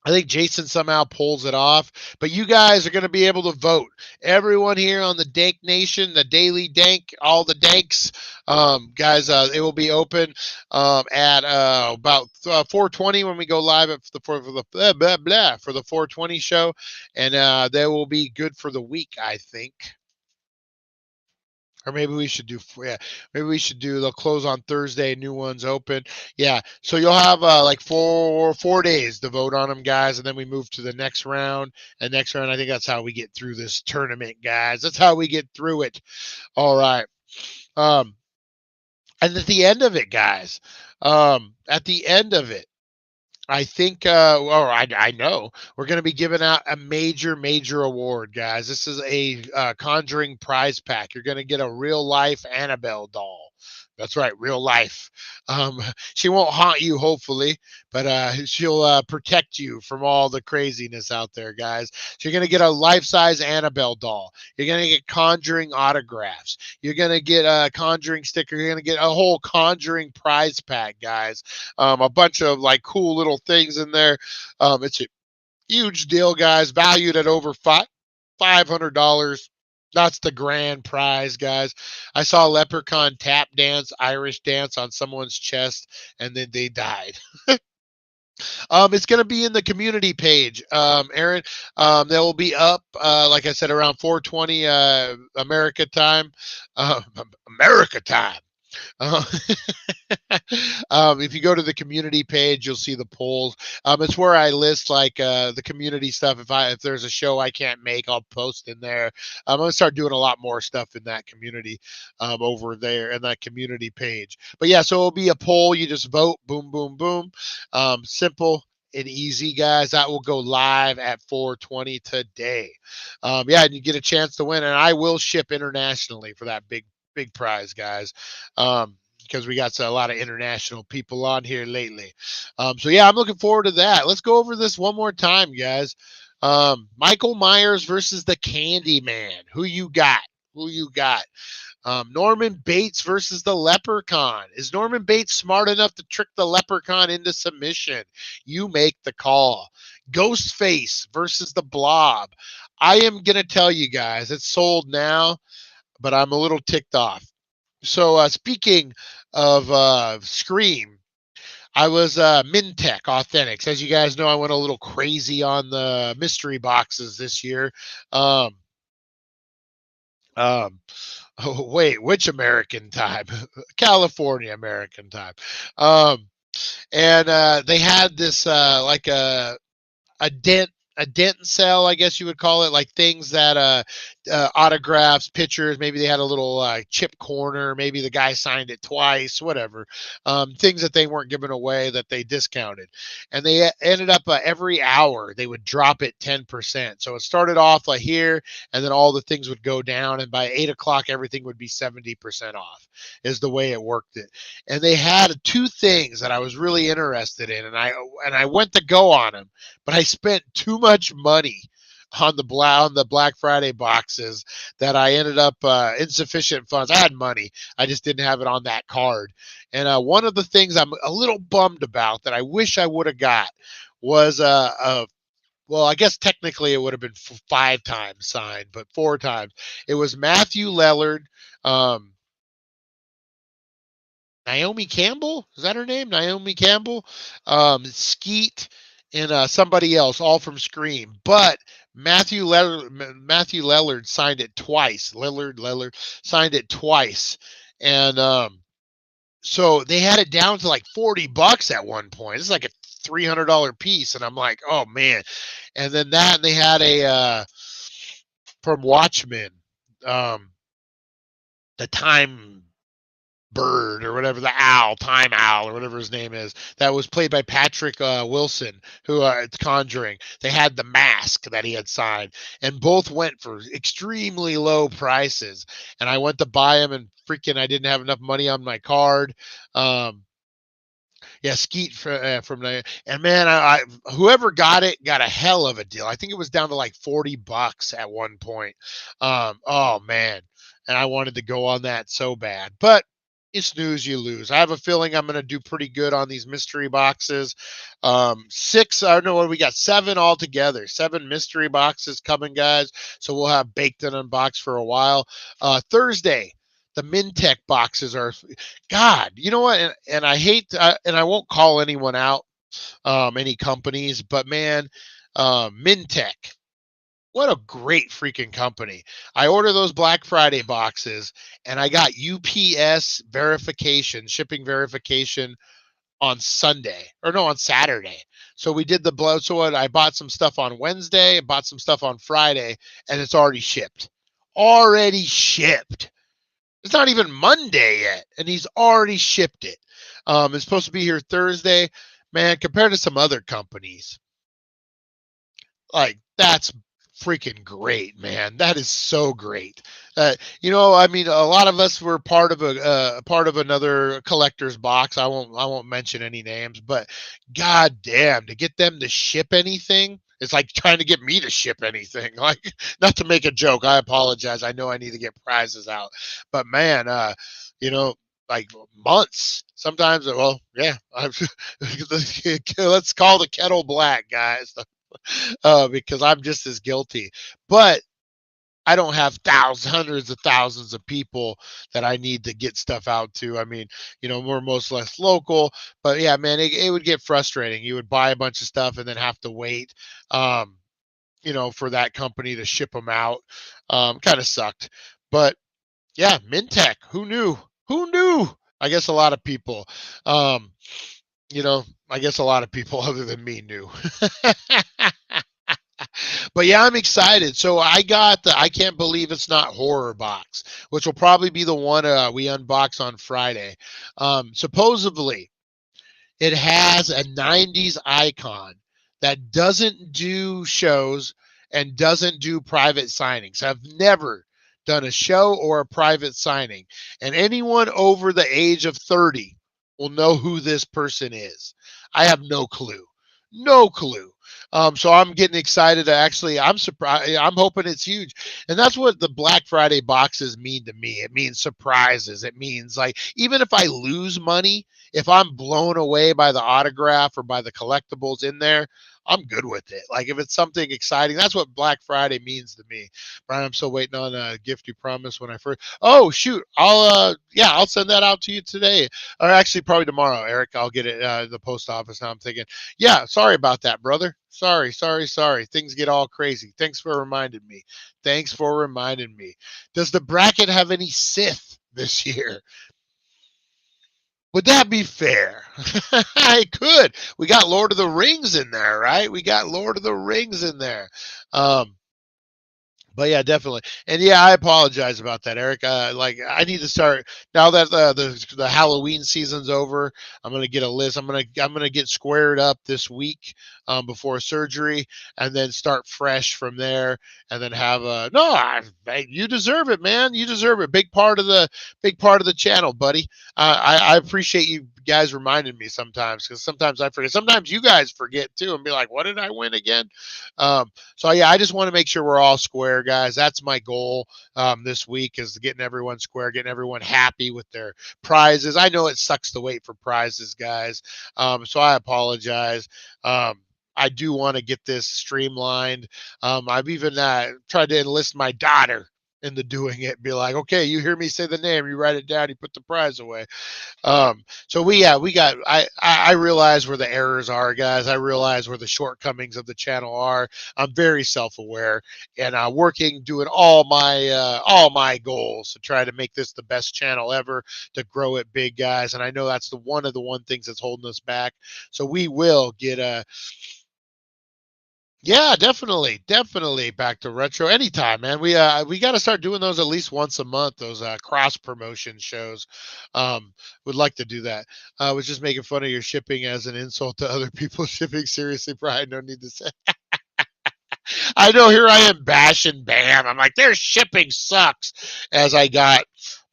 I think Jason somehow pulls it off, but you guys are going to be able to vote. Everyone here on the Dank Nation, the Daily Dank, all the Danks, guys, it will be open at about 4:20 when we go live for the 4:20 show, and they will be good for the week, I think. Or maybe we should do, they'll close on Thursday, new ones open. Yeah. So you'll have like four days to vote on them, guys. And then we move to the next round. And next round, I think that's how we get through this tournament, guys. That's how we get through it. All right. And at the end of it, guys, at the end of it, I think, or I know we're going to be giving out a major award, guys. This is a Conjuring prize pack. You're going to get a real life Annabelle doll. That's right, real life. She won't haunt you, hopefully, but she'll protect you from all the craziness out there, guys. So you're gonna get a life-size Annabelle doll. You're gonna get Conjuring autographs. You're gonna get a Conjuring sticker. You're gonna get a whole Conjuring prize pack, guys. A bunch of like cool little things in there. It's a huge deal, guys. Valued at over $500. That's the grand prize, guys. I saw a leprechaun tap dance, Irish dance on someone's chest, and then they died. It's going to be in the community page, Aaron. They will be up, like I said, around 4:20 America time. America time. Uh, if you go to the community page, you'll see the polls. It's where I list like the community stuff. If there's a show I can't make, I'll post in there. I'm gonna start doing a lot more stuff in that community over there in that community page. But yeah, so it'll be a poll. You just vote. Boom, boom, boom. Simple and easy, guys. That will go live at 4:20 today. Yeah, and you get a chance to win, and I will ship internationally for that big prize, guys. Because we got a lot of international people on here lately. So yeah, I'm looking forward to that. Let's go over this one more time, guys. Michael Myers versus the Candyman. Who you got? Who you got? Norman Bates versus the Leprechaun. Is Norman Bates smart enough to trick the Leprechaun into submission? You make the call. Ghostface versus the Blob. I am going to tell you guys, it's sold now, but I'm a little ticked off. So speaking of Scream, I was Mintech Authentics. As you guys know, I went a little crazy on the mystery boxes this year. Oh, wait, which American time? California American time. And they had this like a dent and sell, I guess you would call it, like things that autographs, pictures, maybe they had a little chip corner, maybe the guy signed it twice, whatever. Things that they weren't giving away that they discounted. And they ended up every hour they would drop it 10%. So it started off like here, and then all the things would go down, and by 8 o'clock everything would be 70% off is the way it worked it. And they had two things that I was really interested in, and I went to go on them, but I spent too much money on the Black Friday boxes that I ended up insufficient funds. I had money, I just didn't have it on that card. And one of the things I'm a little bummed about that I wish I would have got was well, I guess technically it would have been 5 times signed, but 4 times. It was Matthew Lillard, Naomi Campbell, is that her name? Naomi Campbell, Skeet, and somebody else, all from Scream. But Matthew Lillard signed it twice. Lillard signed it twice, and so they had it down to like $40 at one point. It's like a $300 piece, and I'm like, oh man. And then they had a from Watchmen, the Time Bird or whatever, the Time Owl or whatever his name is, that was played by Patrick Wilson, who it's Conjuring. They had the mask that he had signed, and both went for extremely low prices. And I went to buy them, and freaking I didn't have enough money on my card. Yeah, Skeet from there. And man, I whoever got it got a hell of a deal. I think it was down to like $40 at one point. Oh man. And I wanted to go on that so bad. But you snooze, you lose. I have a feeling I'm going to do pretty good on these mystery boxes. 6, I don't know what we got, 7 altogether. 7 mystery boxes coming, guys. So we'll have baked and unboxed for a while. Thursday, the Mintech boxes are, God, you know what? And I hate, and I won't call anyone out, any companies, but man, Mintech. What a great freaking company. I ordered those Black Friday boxes, and I got UPS verification, shipping verification on Saturday. So we did the blow. So I bought some stuff on Wednesday, bought some stuff on Friday, and it's already shipped. Already shipped. It's not even Monday yet, and he's already shipped it. It's supposed to be here Thursday. Man, compared to some other companies, like that's freaking great, man. That is so great. I mean, a lot of us were part of another collector's box. I won't mention any names, but god damn, to get them to ship anything, it's like trying to get me to ship anything. Like, not to make a joke, I apologize. I know I need to get prizes out, but man, you know, like months sometimes. Well, yeah, let's call the kettle black, guys. Because I'm just as guilty. But I don't have hundreds of thousands of people that I need to get stuff out to. I mean, we're most less local, but yeah, man, it would get frustrating. You would buy a bunch of stuff and then have to wait, for that company to ship them out. Kind of sucked. But yeah, Mintech, who knew? Who knew? I guess a lot of people, um, I guess a lot of people other than me knew. But yeah, I'm excited. So I got the I Can't Believe It's Not Horror box, which will probably be the one we unbox on Friday. Supposedly, it has a 90s icon that doesn't do shows and doesn't do private signings. I've never done a show or a private signing. And anyone over the age of 30 will know who this person is. I have no clue. No clue. So I'm getting excited to I'm surprised. I'm hoping it's huge. And that's what the Black Friday boxes mean to me. It means surprises. It means, like, even if I lose money, if I'm blown away by the autograph or by the collectibles in there, I'm good with it. Like, if it's something exciting, that's what Black Friday means to me. Brian, I'm still waiting on a gift you promised when I first. Oh shoot, I'll send that out to you today, or actually probably tomorrow, Eric. I'll get it the post office. Now I'm thinking, yeah, sorry about that, brother. Sorry. Things get all crazy. Thanks for reminding me. Does the bracket have any Sith this year? Would that be fair? I could. We got Lord of the Rings in there, right? We got Lord of the Rings in there. But yeah, definitely. And yeah, I apologize about that, Eric. Like, I need to start now that the Halloween season's over. I'm gonna get a list. I'm gonna get squared up this week before surgery, and then start fresh from there. And then have you deserve it, man. You deserve it. Big part of the channel, buddy. I appreciate you guys reminding me sometimes, because sometimes I forget. Sometimes you guys forget too, and be like, "What did I win again?" So yeah, I just want to make sure we're all square, guys. That's my goal this week, is getting everyone square, getting everyone happy with their prizes. I know it sucks to wait for prizes, guys. So I apologize. I do want to get this streamlined. I've even tried to enlist my daughter into doing it. Be like, okay, you hear me say the name, you write it down, you put the prize away. So I realize where the errors are, guys. I realize where the shortcomings of the channel are. I'm very self-aware, and doing all my goals to try to make this the best channel ever, to grow it big, guys. And I know that's one of the things that's holding us back. So we will get yeah, definitely back to retro anytime, man. We got to start doing those at least once a month. Those cross promotion shows. Would like to do that. I was just making fun of your shipping as an insult to other people shipping. Seriously, Brian, no need to say. I know, here I am bashing BAM. I'm like, their shipping sucks. As I got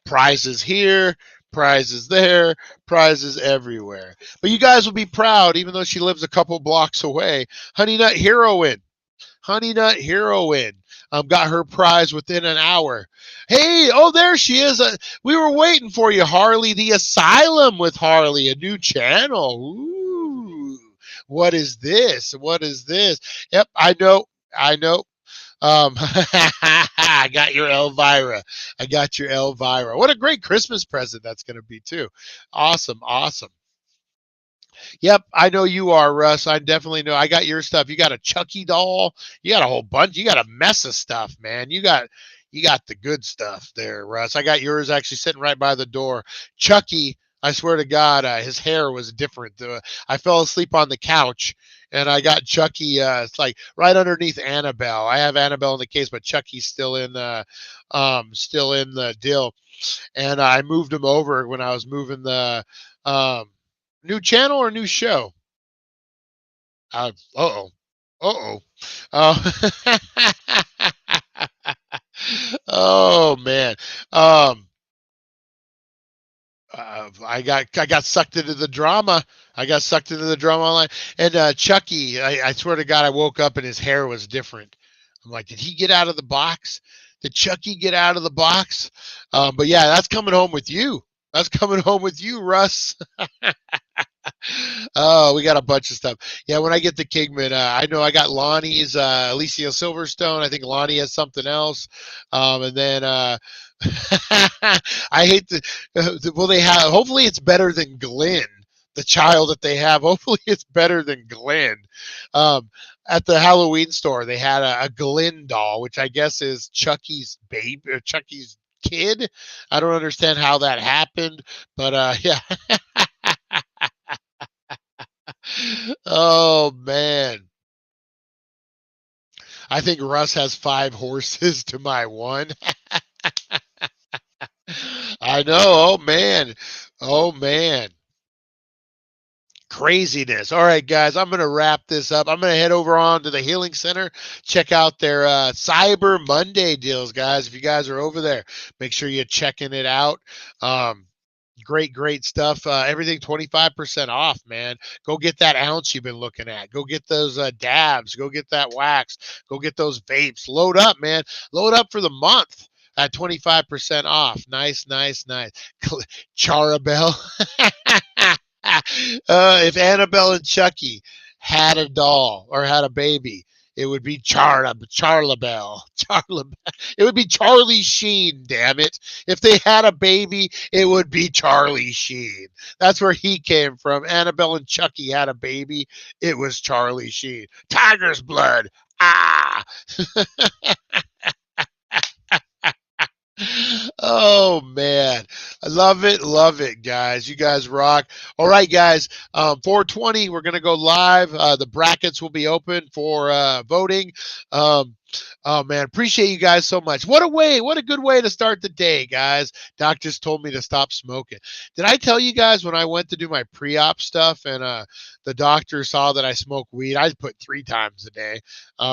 prizes here, prizes there, prizes everywhere. But you guys will be proud, even though she lives a couple blocks away. Honey Nut Heroine got her prize within an hour. Hey, oh, there she is. We were waiting for you, Harley. The Asylum with Harley, a new channel. Ooh, what is this? Yep, I know. I got your Elvira. What a great Christmas present that's going to be too. Awesome. Yep, I know you are, Russ. I definitely know. I got your stuff. You got a Chucky doll. You got a whole bunch. You got a mess of stuff, man. You got the good stuff there, Russ. I got yours actually sitting right by the door. Chucky, I swear to God, his hair was different. I fell asleep on the couch, and I got Chucky. It's like right underneath Annabelle. I have Annabelle in the case, but Chucky's still in the deal. And I moved him over when I was moving the new channel or new show. Uh-oh. Uh-oh. Uh, oh man. Um, I got sucked into the drama. I got sucked into the drama online. And Chucky, I swear to God, I woke up and his hair was different. I'm like, did he get out of the box? Did Chucky get out of the box? But yeah, that's coming home with you. That's coming home with you, Russ. Oh, we got a bunch of stuff. Yeah, when I get to Kingman, I know I got Lonnie's Alicia Silverstone. I think Lonnie has something else. And then I hate to. Well, they have. Hopefully, it's better than Glenn, the child that they have. Hopefully, it's better than Glenn. At the Halloween store, they had a Glenn doll, which I guess is Chucky's baby or Chucky's kid. I don't understand how that happened, but yeah. Oh man. I think Russ has 5 horses to my 1. I know. Oh man. Oh man. Craziness. All right, guys, I'm going to wrap this up. I'm going to head over on to the Healing Center, check out their Cyber Monday deals, guys. If you guys are over there, make sure you're checking it out. Great stuff. Everything 25% off, man. Go get that ounce you've been looking at. Go get those dabs. Go get that wax. Go get those vapes. Load up, man. Load up for the month at 25% off. Nice. Charabelle. If Annabelle and Chucky had a doll or had a baby, it would be Charlabelle. It would be Charlie Sheen, damn it. If they had a baby, it would be Charlie Sheen. That's where he came from. Annabelle and Chucky had a baby. It was Charlie Sheen. Tiger's blood. Ah. Oh man, I love it, guys. You guys rock. All right, guys. 420, we're gonna go live. The brackets will be open for voting. Oh man, appreciate you guys so much. What a good way to start the day, guys. Doc just told me to stop smoking. Did I tell you guys when I went to do my pre-op stuff and the doctor saw that I smoke weed? I put 3 times a day,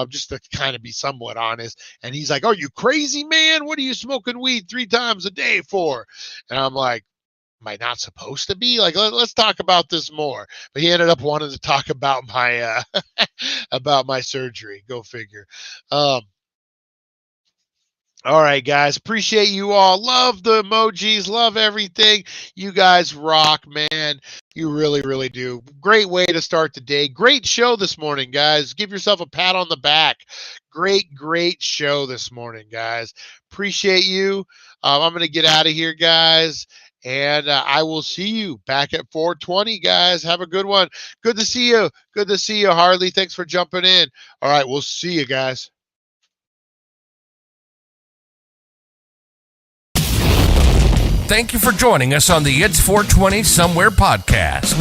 just to kind of be somewhat honest. And he's like, "Are you crazy, man? What are you smoking weed 3 times a day for?" And I'm like, am I not supposed to be? Like, let's talk about this more. But he ended up wanting to talk about my about my surgery. Go figure. All right, guys. Appreciate you all. Love the emojis. Love everything. You guys rock, man. You really do. Great way to start the day. Great show this morning, guys. Give yourself a pat on the back. Great show this morning, guys. Appreciate you. I'm going to get out of here, guys. And I will see you back at 420, guys. Have a good one. Good to see you. Good to see you, Harley. Thanks for jumping in. All right, we'll see you, guys. Thank you for joining us on the It's 420 Somewhere podcast.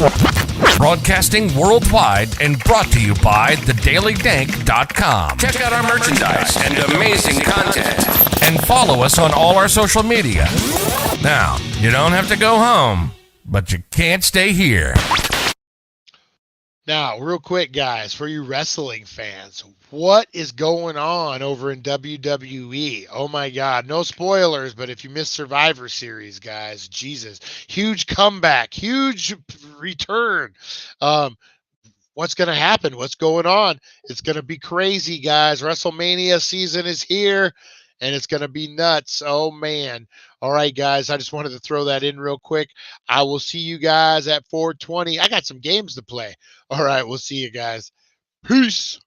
Broadcasting worldwide and brought to you by thedailydank.com. Check out our merchandise and amazing content. And follow us on all our social media. Now, you don't have to go home, but you can't stay here. Now, real quick, guys, for you wrestling fans, what is going on over in WWE? Oh my God, no spoilers, but if you missed Survivor Series, guys, Jesus, huge comeback, huge return. What's going to happen? What's going on? It's going to be crazy, guys. WrestleMania season is here, and it's going to be nuts. Oh, man. All right, guys, I just wanted to throw that in real quick. I will see you guys at 420. I got some games to play. All right, we'll see you guys. Peace.